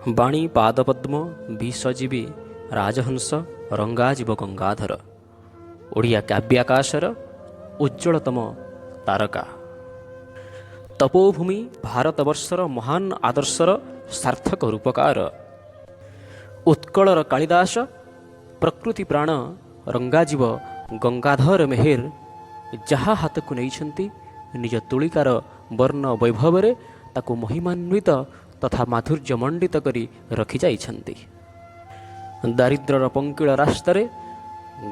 ବାଣୀ ପାଦପଦ୍ମ ବିଷଜୀବୀ ରାଜହଂସ ରଙ୍ଗାଜୀବ ଗଙ୍ଗାଧର। ଓଡ଼ିଆ କାବ୍ୟାକାଶର ଉଜ୍ଜ୍ୱଳତମ ତାରକା। ତପୋଭୂମି ଭାରତବର୍ଷର ମହାନ ଆଦର୍ଶର ସାର୍ଥକ ରୂପକାର। ଉତ୍କଳର କାଳିଦାସ ପ୍ରକୃତି ପ୍ରାଣ ରଙ୍ଗାଜୀବ ଗଙ୍ଗାଧର ମେହେର ଯାହା ହାତକୁ ନେଇଛନ୍ତି ନିଜ ତୁଳିକାର ବର୍ଣ୍ଣ ବୈଭବରେ ତାକୁ ମହିମାନ୍ୱିତ ତଥା ମାଧୁର୍ଯ୍ୟମଣ୍ଡିତ କରି ରଖିଯାଇଛନ୍ତି। ଦାରିଦ୍ର୍ୟର ପଙ୍କିଳ ରାସ୍ତାରେ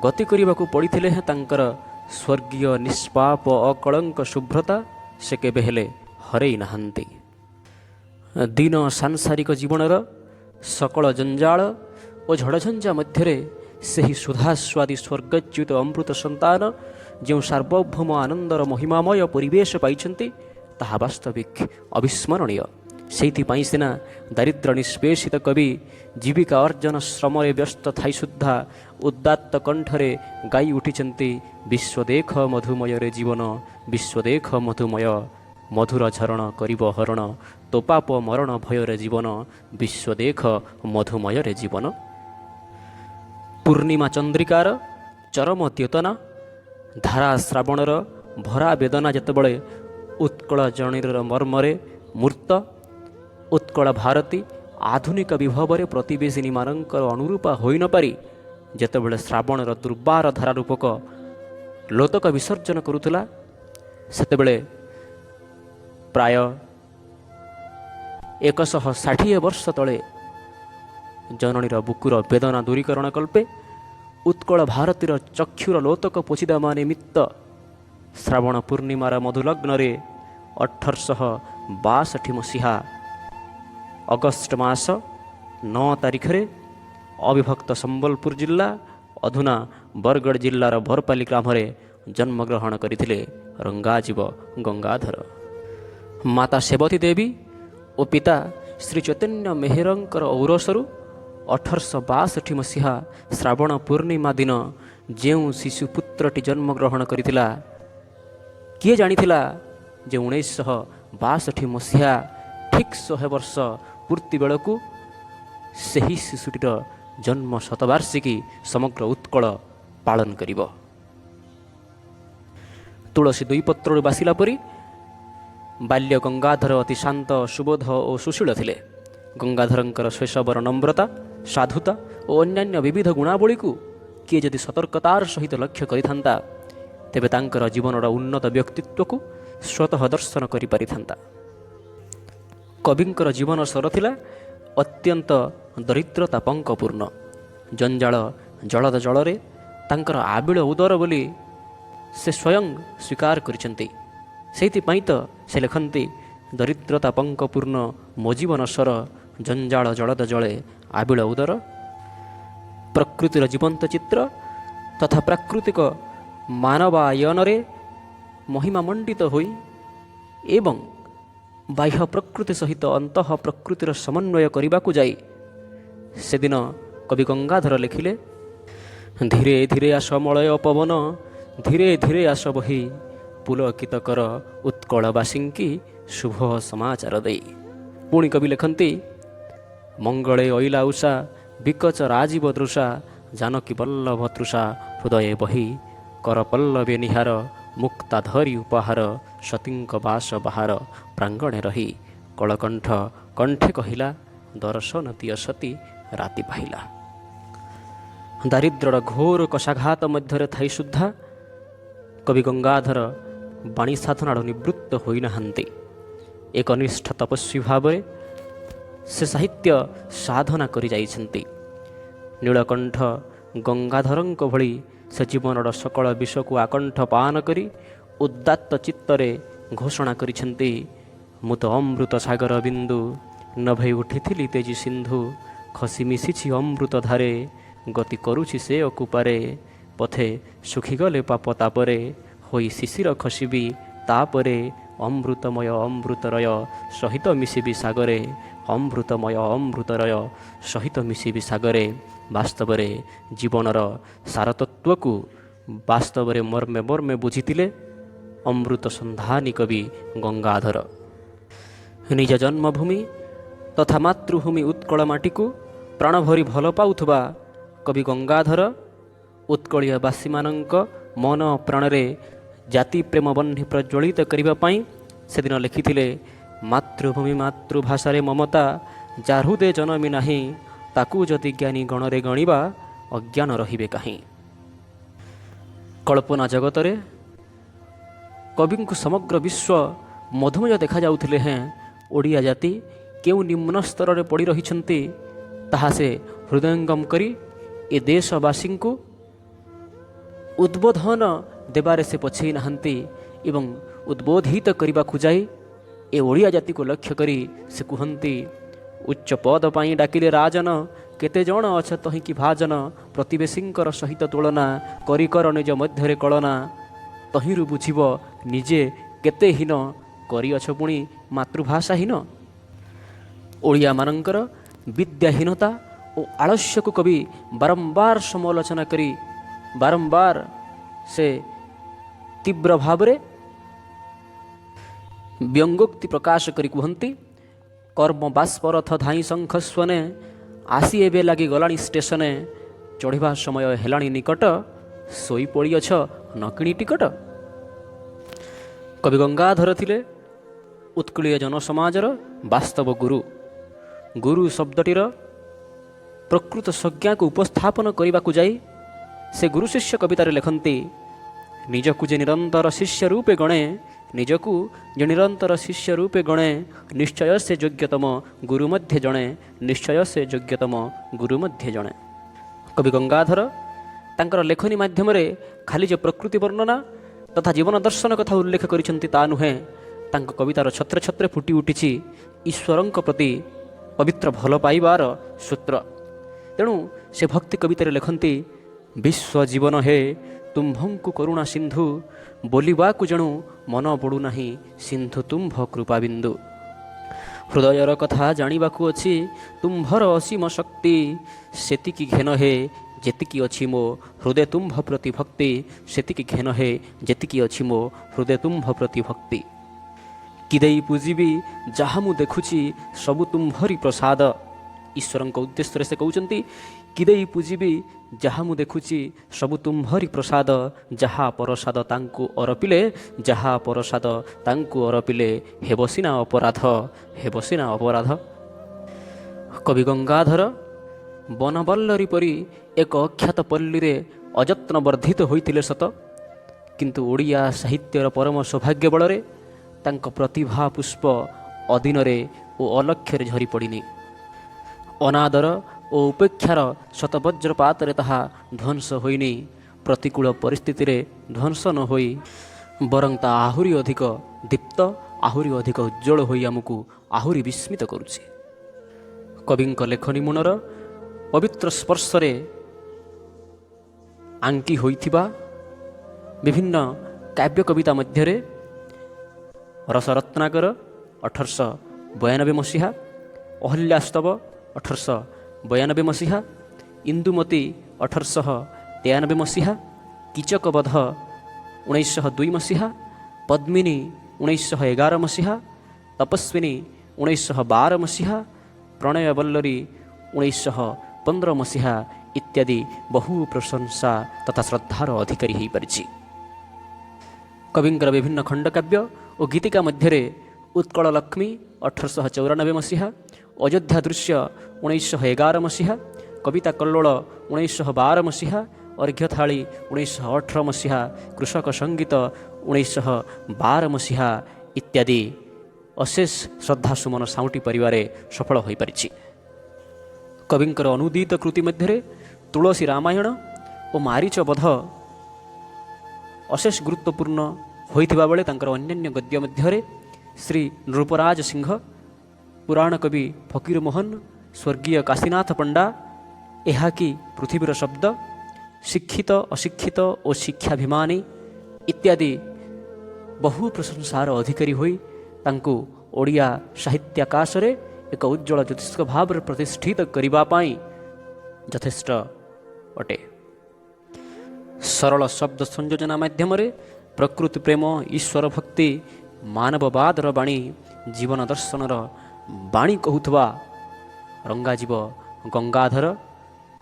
ଗତି କରିବାକୁ ପଡ଼ିଥିଲେ ତାଙ୍କର ସ୍ୱର୍ଗୀୟ ନିଷ୍ପାପ ଅକଳଙ୍କ ଶୁଭ୍ରତା ସେ କେବେ ହେଲେ ହରେଇ ନାହାନ୍ତି। ଦିନ ସାଂସାରିକ ଜୀବନର ସକଳ ଜଞ୍ଜାଳ ଓ ଝଡ଼ଝଞ୍ଜା ମଧ୍ୟରେ ସେହି ସୁଧାସ୍ୱାଦୀ ସ୍ୱର୍ଗଚ୍ୟୁତ ଅମୃତ ସନ୍ତାନ ଯେଉଁ ସାର୍ବଭୌମ ଆନନ୍ଦର ମହିମାମୟ ପରିବେଶ ପାଇଛନ୍ତି ତାହା ବାସ୍ତବିକ ଅବିସ୍ମରଣୀୟ। ସେଇଥିପାଇଁ ସିନା ଦାରିଦ୍ର୍ୟ ନିଷ୍ପେଷିତ କବି ଜୀବିକା ଅର୍ଜନ ଶ୍ରମରେ ବ୍ୟସ୍ତ ଥାଇ ସୁଦ୍ଧା ଉଦାତ୍ତ କଣ୍ଠରେ ଗାଇ ଉଠିଛନ୍ତି ବିଶ୍ୱଦେଖ ମଧୁମୟରେ ଜୀବନ, ବିଶ୍ୱଦେଖ ମଧୁମୟ, ମଧୁର ଝରଣ କରିବ ହରଣ, ତୋପାପ ମରଣ ଭୟରେ ଜୀବନ, ବିଶ୍ୱଦେଖ ମଧୁମୟରେ ଜୀବନ। ପୂର୍ଣ୍ଣିମା ଚନ୍ଦ୍ରିକାର ଚରମ ଦ୍ୟୋତନା, ଧାରା ଶ୍ରାବଣର ଭରା ବେଦନା ଯେତେବେଳେ ଉତ୍କଳ ଜଣୀର ମର୍ମରେ ମୂର୍ତ୍ତ, ଉତ୍କଳ ଭାରତୀ ଆଧୁନିକ ବିଭବରେ ପ୍ରତିବେଶିନୀମାନଙ୍କର ଅନୁରୂପା ହୋଇ ନ ପାରି ଯେତେବେଳେ ଶ୍ରାବଣର ଦୁର୍ବାର ଧାରା ରୂପକ ଲୋତକ ବିସର୍ଜନ କରୁଥିଲା, ସେତେବେଳେ ପ୍ରାୟ 160 ବର୍ଷ ତଳେ ଜନନୀର ବୁକୁର ବେଦନା ଦୂରୀକରଣ କଳ୍ପେ ଉତ୍କଳ ଭାରତୀର ଚକ୍ଷୁର ଲୋତକ ପୋଛିଦେବା ନିମିତ୍ତ ଶ୍ରାବଣ ପୂର୍ଣ୍ଣିମାର ମଧୁଲଗ୍ନରେ 1862 ମସିହା ଅଗଷ୍ଟ ମାସ 9 ତାରିଖରେ ଅବିଭକ୍ତ ସମ୍ବଲପୁର ଜିଲ୍ଲା ଅଧୁନା ବରଗଡ଼ ଜିଲ୍ଲାର ବରପାଲି ଗ୍ରାମରେ ଜନ୍ମଗ୍ରହଣ କରିଥିଲେ ରଙ୍ଗାଜୀବ ଗଙ୍ଗାଧର। ମାତା ସେବତୀ ଦେବୀ ଓ ପିତା ଶ୍ରୀ ଚୈତନ୍ୟ ମେହେରଙ୍କର ଔରସରୁ 1862 ମସିହା ଶ୍ରାବଣ ପୂର୍ଣ୍ଣିମା ଦିନ ଯେଉଁ ଶିଶୁପୁତ୍ରଟି ଜନ୍ମଗ୍ରହଣ କରିଥିଲା, କିଏ ଜାଣିଥିଲା ଯେ 1962 ମସିହା ଠିକ୍ 100 ବର୍ଷ ପୂର୍ତ୍ତି ବେଳକୁ ସେହି ଶିଶୁଟିର ଜନ୍ମ ଶତବାର୍ଷିକୀ ସମଗ୍ର ଉତ୍କଳ ପାଳନ କରିବ। ତୁଳସୀ ଦୁଇ ପତ୍ରରୁ ବାସିଲା ପରି ବାଲ୍ୟ ଗଙ୍ଗାଧର ଅତି ଶାନ୍ତ, ସୁବୋଧ ଓ ସୁଶୀଳ ଥିଲେ। ଗଙ୍ଗାଧରଙ୍କର ଶୈଶବର নম্ରତା, ସାଧୁତା ଓ ଅନ୍ୟାନ୍ୟ ବିବିଧ ଗୁଣାବଳୀକୁ କିଏ ଯଦି ସତର୍କତାର ସହିତ ଲକ୍ଷ୍ୟ କରିଥାନ୍ତା, ତେବେ ତାଙ୍କର ଜୀବନର ଉନ୍ନତ ବ୍ୟକ୍ତିତ୍ୱକୁ ସ୍ୱତଃ ଦର୍ଶନ କରିପାରିଥାନ୍ତା। କବିଙ୍କର ଜୀବନ ସ୍ୱର ଥିଲା ଅତ୍ୟନ୍ତ ଦରିଦ୍ରତା ପଙ୍କପୂର୍ଣ୍ଣ। ଜଞ୍ଜାଳ ଜଳଦ ଜଳରେ ତାଙ୍କର ଆବିଳ ଉଦର ବୋଲି ସେ ସ୍ୱୟଂ ସ୍ୱୀକାର କରିଛନ୍ତି। ସେଇଥିପାଇଁ ତ ସେ ଲେଖନ୍ତି, ଦରିଦ୍ରତା ପଙ୍କପୂର୍ଣ୍ଣ ମୋ ଜୀବନ ସ୍ୱର, ଜଞ୍ଜାଳ ଜଳଦ ଜଳେ ଆବିଳ ଉଦର। ପ୍ରକୃତିର ଜୀବନ୍ତ ଚିତ୍ର ତଥା ପ୍ରାକୃତିକ ମାନବାୟନରେ ମହିମାମଣ୍ଡିତ ହୋଇ ଏବଂ ବାହ୍ୟ ପ୍ରକୃତି ସହିତ ଅନ୍ତଃ ପ୍ରକୃତିର ସମନ୍ୱୟ କରିବାକୁ ଯାଇ ସେଦିନ କବି ଗଙ୍ଗାଧର ଲେଖିଲେ, ଧୀରେ ଧୀରେ ଆସ ମଳୟ ପବନ, ଧୀରେ ଧୀରେ ଆସ ବହି, ପୁଲକିତ କର ଉତ୍କଳବାସୀଙ୍କି ଶୁଭ ସମାଚାର ଦେଇ। ପୁଣି କବି ଲେଖନ୍ତି, ମଙ୍ଗଳେ ଅଇଲା ଉଷା, ବିକଚ ରାଜୀବ ଦୃଶା, ଜାନକୀ ବଲ୍ଲଭ ତୃଷା, ହୃଦୟ ବହି କର ପଲ୍ଲବେ ନିହାର, ମୁକ୍ତା ଧରି ଉପହାର, ସତୀଙ୍କ ବାସ ବାହାର, ପ୍ରାଙ୍ଗଣେ ରହି କଳକଣ୍ଠ କଣ୍ଠେ କହିଲା, ଦର୍ଶନ ଦିଅ ସତୀ ରାତି ପାହିଲା। ଦାରିଦ୍ର୍ୟର ଘୋର କଷାଘାତ ମଧ୍ୟରେ ଥାଇ ସୁଦ୍ଧା କବି ଗଙ୍ଗାଧର ବାଣୀ ସାଧନାରୁ ନିବୃତ୍ତ ହୋଇନାହାନ୍ତି। ଏକ ନିଷ୍ଠ ତପସ୍ୱୀ ଭାବରେ ସେ ସାହିତ୍ୟ ସାଧନା କରି ଯାଇଛନ୍ତି। ନୀଳକଣ୍ଠ ଗଙ୍ଗାଧରଙ୍କ ଭଳି ସେ ଜୀବନର ସକଳ ବିଷକୁ ଆକଣ୍ଠ ପାନ କରି ଉଦାତ୍ତ ଚିତ୍ତରେ ଘୋଷଣା କରିଛନ୍ତି, ମୁଁ ତ ଅମୃତ ସାଗର ବିନ୍ଦୁ, ନଭେଇ ଉଠିଥିଲି ତେଜି ସିନ୍ଧୁ, ଖସି ମିଶିଛି ଅମୃତ ଧାରେ, ଗତି କରୁଛି ସେ ଅକୁପାରେ, ପଥେ ଶୁଖିଗଲେ ପାପ ତାପରେ, ହୋଇ ଶିଶିର ଖସିବି ତାପରେ, ଅମୃତମୟ ଅମୃତରୟ ସହିତ ମିଶିବି ସାଗରେ, ଅମୃତମୟ ଅମୃତରୟ ସହିତ ମିଶିବି ସାଗରେ। ବାସ୍ତବରେ ଜୀବନର ସାରତତ୍ତ୍ୱକୁ ବାସ୍ତବରେ ମର୍ମେ ମର୍ମେ ବୁଝିଥିଲେ ଅମୃତ ସନ୍ଧାନୀ କବି ଗଙ୍ଗାଧର। ନିଜ ଜନ୍ମଭୂମି ତଥା ମାତୃଭୂମି ଉତ୍କଳ ମାଟିକୁ ପ୍ରାଣଭରି ଭଲ ପାଉଥିବା କବି ଗଙ୍ଗାଧର ଉତ୍କଳୀୟବାସୀମାନଙ୍କ ମନ ପ୍ରାଣରେ ଜାତି ପ୍ରେମ ବହ୍ନି ପ୍ରଜ୍ୱଳିତ କରିବା ପାଇଁ ସେଦିନ ଲେଖିଥିଲେ, ମାତୃଭୂମି ମାତୃଭାଷାରେ ମମତା ଯା ହୃଦେ ଜନମି ନାହିଁ, ତାକୁ ଯଦି ଜ୍ଞାନୀ ଗଣରେ ଗଣିବା ଅଜ୍ଞାନ ରହିବେ କାହିଁ। କଳ୍ପନା ଜଗତରେ କବିଙ୍କୁ ସମଗ୍ର ବିଶ୍ୱ ମଧୁମୟ ଦେଖାଯାଉଥିଲେ ହେଁ ଓଡ଼ିଆ ଜାତି କେଉଁ ନିମ୍ନ ସ୍ତରରେ ପଡ଼ି ରହିଛନ୍ତି ତାହା ସେ ହୃଦୟଙ୍ଗମ କରି ଏ ଦେଶବାସୀଙ୍କୁ ଉଦ୍ବୋଧନ ଦେବାରେ ସେ ପଛେଇ ନାହାନ୍ତି ଏବଂ ଉଦ୍ବୋଧିତ କରିବାକୁ ଯାଇ ଏ ଓଡ଼ିଆ ଜାତିକୁ ଲକ୍ଷ୍ୟ କରି ସେ କୁହନ୍ତି, ଉଚ୍ଚ ପଦ ପାଇଁ ଡାକିଲେ ରାଜନ, କେତେ ଜଣ ଅଛ ତହିଁକି ଭାଜନ, ପ୍ରତିବେଶୀଙ୍କର ସହିତ ତୁଳନା କରିକର ନିଜ ମଧ୍ୟରେ କଳନା, ତହିଁରୁ ବୁଝିବ ନିଜେ କେତେ ହୀନ, କରିଅଛ ପୁଣି ମାତୃଭାଷାହୀନ। ଓଡ଼ିଆମାନଙ୍କର ବିଦ୍ୟାହୀନତା ଓ ଆଳସ୍ୟକୁ କବି ବାରମ୍ବାର ସମାଲୋଚନା କରି ବାରମ୍ବାର ସେ ତୀବ୍ର ଭାବରେ ବ୍ୟଙ୍ଗୋକ୍ତି ପ୍ରକାଶ କରି କୁହନ୍ତି, କର୍ମ ବାଷ୍ପରଥ ଧାଇଁ ଶଙ୍ଖ ସ୍ୱନେ, ଆସି ଏବେ ଲାଗି ଗଲାଣି ଷ୍ଟେସନେ, ଚଢ଼ିବା ସମୟ ହେଲାଣି ନିକଟ, ଶୋଇପଡ଼ିଅଛ ନ କିଣି ଟିକଟ। କବି ଗଙ୍ଗାଧର ଥିଲେ ଉତ୍କଳୀୟ ଜନସମାଜର ବାସ୍ତବ ଗୁରୁ। ଗୁରୁ ଶବ୍ଦଟିର ପ୍ରକୃତ ସଂଜ୍ଞାକୁ ଉପସ୍ଥାପନ କରିବାକୁ ଯାଇ ସେ ଗୁରୁ ଶିଷ୍ୟ କବିତାରେ ଲେଖନ୍ତି, ନିଜକୁ ଯେ ନିରନ୍ତର ଶିଷ୍ୟ ରୂପେ ଗଣେ, ନିଜକୁ ଯେ ନିରନ୍ତର ଶିଷ୍ୟ ରୂପେ ଗଣେ, ନିଶ୍ଚୟ ସେ ଯୋଗ୍ୟତମ ଗୁରୁ ମଧ୍ୟ ଜଣେ, ନିଶ୍ଚୟ ସେ ଯୋଗ୍ୟତମ ଗୁରୁ ମଧ୍ୟ ଜଣେ। କବି ଗଙ୍ଗାଧର ତାଙ୍କର ଲେଖନୀ ମାଧ୍ୟମରେ ଖାଲି ଯେ ପ୍ରକୃତି ବର୍ଣ୍ଣନା ତଥା ଜୀବନ ଦର୍ଶନ କଥା ଉଲ୍ଲେଖ କରିଛନ୍ତି ତା ନୁହେଁ, ତାଙ୍କ କବିତାର ଛତ୍ରେ ଛତ୍ରେ ଫୁଟି ଉଠିଛି ଈଶ୍ୱରଙ୍କ ପ୍ରତି ପବିତ୍ର ଭଲ ପାଇବାର ସୂତ୍ର। ତେଣୁ ସେ ଭକ୍ତି କବିତାରେ ଲେଖନ୍ତି, ବିଶ୍ୱ ଜୀବନ ହେ ତୁମ୍ଭଙ୍କୁ କରୁଣା ସିନ୍ଧୁ, ବୋଲିବାକୁ ଜଣୁ ମନ ପଡ଼ୁନାହିଁ ସିନ୍ଧୁ ତୁମ୍ଭ କୃପାବିନ୍ଦୁ। ହୃଦୟର କଥା ଜାଣିବାକୁ ଅଛି ତୁମ୍ଭର ଅସୀମ ଶକ୍ତି, ସେତିକି ଘେନ ହେ ଯେତିକି ଅଛି ମୋ ହୃଦୟ ତୁମ୍ଭ ପ୍ରତି ଭକ୍ତି, ସେତିକି ଘେନ ହେ ଯେତିକି ଅଛି ମୋ ହୃଦୟ ତୁମ୍ଭ ପ୍ରତି ଭକ୍ତି। କି ଦେଇ ପୂଜିବି ଯାହା ମୁଁ ଦେଖୁଛି ସବୁ ତୁମ୍ଭରି ପ୍ରସାଦ। ଈଶ୍ୱରଙ୍କ ଉଦ୍ଦେଶ୍ୟରେ ସେ କହୁଛନ୍ତି, କି ଦେଇ ପୂଜିବି ଯାହା ମୁଁ ଦେଖୁଛି ସବୁ ତୁମ୍ଭରି ପ୍ରସାଦ, ଯାହା ପରସାଦ ତାଙ୍କୁ ଅରପିଲେ, ଯାହା ପରସାଦ ତାଙ୍କୁ ଅରପିଲେ, ହେବ ସିନା ଅପରାଧ, ହେବ ସିନା ଅପରାଧ। କବି ଗଙ୍ଗାଧର ବନବଲ୍ଲରୀ ପରି ଏକ ଅଖ୍ୟାତ ପଲ୍ଲୀରେ ଅଯତ୍ନ ବର୍ଦ୍ଧିତ ହୋଇଥିଲେ ସତ, କିନ୍ତୁ ଓଡ଼ିଆ ସାହିତ୍ୟର ପରମ ସୌଭାଗ୍ୟ ବଳରେ ତାଙ୍କ ପ୍ରତିଭା ପୁଷ୍ପ ଅଦିନରେ ଓ ଅଲକ୍ଷ୍ୟରେ ଝରି ପଡ଼ିନି। ଅନାଦର ଓ ଉପେକ୍ଷାର ଶତବଜ୍ରପାତରେ ତାହା ଧ୍ୱଂସ ହୋଇନି, ପ୍ରତିକୂଳ ପରିସ୍ଥିତିରେ ଧ୍ୱଂସ ନ ହୋଇ ବରଂ ତା ଆହୁରି ଅଧିକ ଦୀପ୍ତ, ଆହୁରି ଅଧିକ ଉଜ୍ଜ୍ୱଳ ହୋଇ ଆମକୁ ଆହୁରି ବିସ୍ମିତ କରୁଛି। କବିଙ୍କ ଲେଖନୀ ମୁଣର ପବିତ୍ର ସ୍ପର୍ଶରେ ଆଙ୍କି ହୋଇଥିବା ବିଭିନ୍ନ କାବ୍ୟ କବିତା ମଧ୍ୟରେ ରସରତ୍ନାକର 1892 ମସିହା, ଅହଲ୍ୟାସ୍ତବ 1892 ମସିହା, ଇନ୍ଦୁମତୀ 1893 ମସିହା, କୀଚକବଧ 1902 ମସିହା, ପଦ୍ମିନୀ 1911 ମସିହା, ତପସ୍ୱିନୀ 1912 ମସିହା, ପ୍ରଣୟବଲ୍ଲରୀ 1915 ମସିହା ଇତ୍ୟାଦି ବହୁ ପ୍ରଶଂସା ତଥା ଶ୍ରଦ୍ଧାର ଅଧିକାରୀ ହୋଇପାରିଛି। କବିଙ୍କର ବିଭିନ୍ନ ଖଣ୍ଡକାବ୍ୟ ଓ ଗୀତିକା ମଧ୍ୟରେ ଉତ୍କଳ ଲକ୍ଷ୍ମୀ 1894 ମସିହା, ଅଯୋଧ୍ୟା ଦୃଶ୍ୟ 1911 ମସିହା, କବିତା କଲ୍ଲୋଳ 1912 ମସିହା, ଅର୍ଘ୍ୟଥାଳି 1918 ମସିହା, କୃଷକ ସଙ୍ଗୀତ 1912 ମସିହା ଇତ୍ୟାଦି ଅଶେଷ ଶ୍ରଦ୍ଧାସୁମନ ସାଉଁଟି ପାରିବାରେ ସଫଳ ହୋଇପାରିଛି। କବିଙ୍କର ଅନୁଦିତ କୃତି ମଧ୍ୟରେ ତୁଳସୀ ରାମାୟଣ ଓ ମାରିଚ ବଧ ଅଶେଷ ଗୁରୁତ୍ୱପୂର୍ଣ୍ଣ ହୋଇଥିବା ବେଳେ ତାଙ୍କର ଅନ୍ୟାନ୍ୟ ଗଦ୍ୟ ମଧ୍ୟରେ ଶ୍ରୀ ନୃପରାଜ ସିଂହ, ପୁରାଣ କବି ଫକୀର ମୋହନ, ସ୍ୱର୍ଗୀୟ କାଶୀନାଥ ପଣ୍ଡା, ଏହା କି ପୃଥିବୀର ଶବ୍ଦ, ଶିକ୍ଷିତ ଅଶିକ୍ଷିତ ଓ ଶିକ୍ଷାଭିମାନୀ ଇତ୍ୟାଦି ବହୁ ପ୍ରଶଂସାର ଅଧିକାରୀ ହୋଇ ତାଙ୍କୁ ଓଡ଼ିଆ ସାହିତ୍ୟାକାଶରେ ଏକ ଉଜ୍ଜ୍ୱଳ ଜ୍ୟୋତିଷ ଭାବରେ ପ୍ରତିଷ୍ଠିତ କରିବା ପାଇଁ ଯଥେଷ୍ଟ ଅଟେ। ସରଳ ଶବ୍ଦ ସଂଯୋଜନା ମାଧ୍ୟମରେ ପ୍ରକୃତି ପ୍ରେମ, ଈଶ୍ୱର ଭକ୍ତି, ମାନବବାଦର ବାଣୀ, ଜୀବନ ଦର୍ଶନର ବାଣୀ କହୁଥିବା ରଙ୍ଗାଜୀବ ଗଙ୍ଗାଧର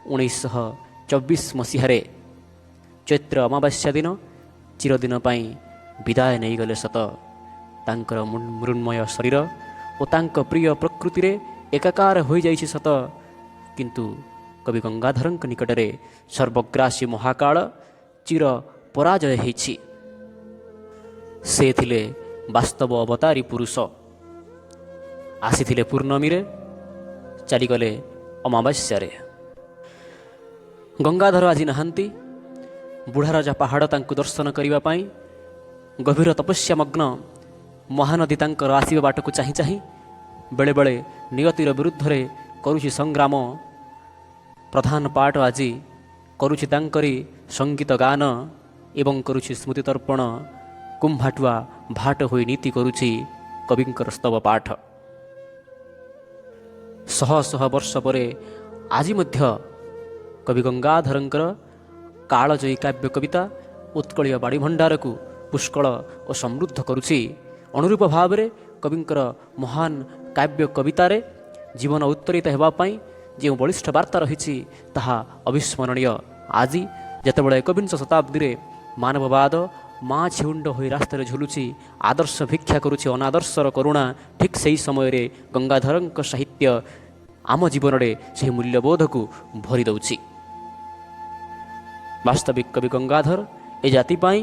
1924 ମସିହାରେ ଚୈତ୍ର ଅମାବାସ୍ୟା ଦିନ ଚିରଦିନ ପାଇଁ ବିଦାୟ ନେଇଗଲେ ସତ। ତାଙ୍କର ମୃଣ୍ମୟ ଶରୀର ଓ ତାଙ୍କ ପ୍ରିୟ ପ୍ରକୃତିରେ ଏକାକାର ହୋଇଯାଇଛି ସତ, କିନ୍ତୁ କବି ଗଙ୍ଗାଧରଙ୍କ ନିକଟରେ ସର୍ବଗ୍ରାସୀ ମହାକାଳ ଚିର ପରାଜୟ ହୋଇଛି। ସେ ଥିଲେ ବାସ୍ତବ ଅବତାରୀ ପୁରୁଷ। ଆସିଥିଲେ ପୂର୍ଣ୍ଣମୀରେ, ଚାଲିଗଲେ ଅମାବାସ୍ୟାରେ। ଗଙ୍ଗାଧର ଆଜି ନାହାନ୍ତି। ବୁଢ଼ାରାଜା ପାହାଡ଼ ତାଙ୍କୁ ଦର୍ଶନ କରିବା ପାଇଁ ଗଭୀର ତପସ୍ୟାମଗ୍ନ। ମହାନଦୀ ତାଙ୍କର ଆସିବା ବାଟକୁ ଚାହିଁ ଚାହିଁ ବେଳେବେଳେ ନିୟତିର ବିରୁଦ୍ଧରେ କରୁଛି ସଂଗ୍ରାମ। ପ୍ରଧାନ ପାଠ ଆଜି କରୁଛି ତାଙ୍କରି ସଙ୍ଗୀତ ଗାନ ଏବଂ କରୁଛି ସ୍ମୃତିତର୍ପଣ। କୁମ୍ଭାଟୁଆ ଭାଟ ହୋଇ ନୀତି କରୁଛି କବିଙ୍କର ସ୍ତବ ପାଠ। ଶହ ଶହ ବର୍ଷ ପରେ ଆଜି ମଧ୍ୟ କବି ଗଙ୍ଗାଧରଙ୍କର କାଳଜୟୀ କାବ୍ୟ କବିତା ଉତ୍କଳୀୟ ବାଣୀ ଭଣ୍ଡାରକୁ ପୁଷ୍କଳ ଓ ସମୃଦ୍ଧ କରୁଛି। ଅନୁରୂପ ଭାବରେ କବିଙ୍କର ମହାନ କାବ୍ୟ କବିତାରେ ଜୀବନ ଉତ୍ତରିତ ହେବା ପାଇଁ ଯେଉଁ ବଳିଷ୍ଠ ବାର୍ତ୍ତା ରହିଛି ତାହା ଅବିସ୍ମରଣୀୟ। ଆଜି ଯେତେବେଳେ ଏକବିଂଶ ଶତାବ୍ଦୀରେ ମାନବବାଦ ମା ଛିଉଣ୍ଡ ହୋଇ ରାସ୍ତାରେ ଝୁଲୁଛି, ଆଦର୍ଶ ଭିକ୍ଷା କରୁଛି ଅନାଦର୍ଶର କରୁଣା, ଠିକ୍ ସେହି ସମୟରେ ଗଙ୍ଗାଧରଙ୍କ ସାହିତ୍ୟ ଆମ ଜୀବନରେ ସେହି ମୂଲ୍ୟବୋଧକୁ ଭରି ଦେଉଛି। ବାସ୍ତବିକ କବି ଗଙ୍ଗାଧର ଏ ଜାତି ପାଇଁ,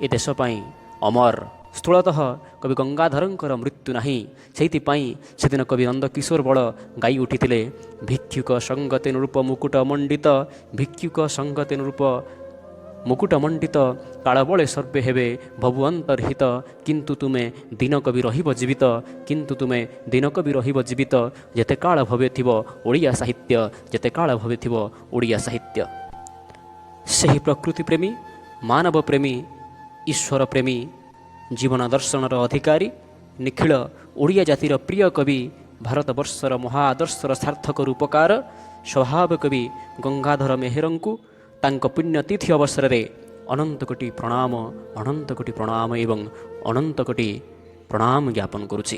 ଏ ଦେଶ ପାଇଁ ଅମର। ସ୍ଥୂଳତଃ କବି ଗଙ୍ଗାଧରଙ୍କର ମୃତ୍ୟୁ ନାହିଁ। ସେଇଥିପାଇଁ ସେଦିନ କବି ନନ୍ଦକିଶୋର ବଳ ଗାଇ ଉଠିଥିଲେ, ଭିକ୍ଷୁକ ସଙ୍ଗତେ ନୃପ ମୁକୁଟ ମଣ୍ଡିତ, ଭିକ୍ଷୁକ ସଙ୍ଗତେ ନୃପ ମୁକୁଟ ମଣ୍ଡିତ, କାଳବଳେ ସର୍ବେ ହେବେ ଭବୁ ଅନ୍ତର୍ହିତ, କିନ୍ତୁ ତୁମେ ଦିନ କବି ରହିବ ଜୀବିତ, କିନ୍ତୁ ତୁମେ ଦିନ କବି ରହିବ ଜୀବିତ, ଯେତେ କାଳ ଭବେ ଥିବ ଓଡ଼ିଆ ସାହିତ୍ୟ, ଯେତେ କାଳ ଭବେ ଥିବ ଓଡ଼ିଆ ସାହିତ୍ୟ। ସେହି ପ୍ରକୃତି ପ୍ରେମୀ, ମାନବ ପ୍ରେମୀ, ଈଶ୍ୱର ପ୍ରେମୀ, ଜୀବନ ଦର୍ଶନର ଅଧିକାରୀ, ନିଖିଳ ଓଡ଼ିଆ ଜାତିର ପ୍ରିୟ କବି, ଭାରତବର୍ଷର ମହାଆଦର୍ଶର ସାର୍ଥକ ରୂପକାର ସ୍ୱଭାବ କବି ଗଙ୍ଗାଧର ମେହେରଙ୍କୁ ତାଙ୍କ ପୁଣ୍ୟତିଥି ଅବସରରେ ଅନନ୍ତ କୋଟି ପ୍ରଣାମ, ଅନନ୍ତ କୋଟି ପ୍ରଣାମ ଏବଂ ଅନନ୍ତ କୋଟି ପ୍ରଣାମ ଜ୍ଞାପନ କରୁଛି।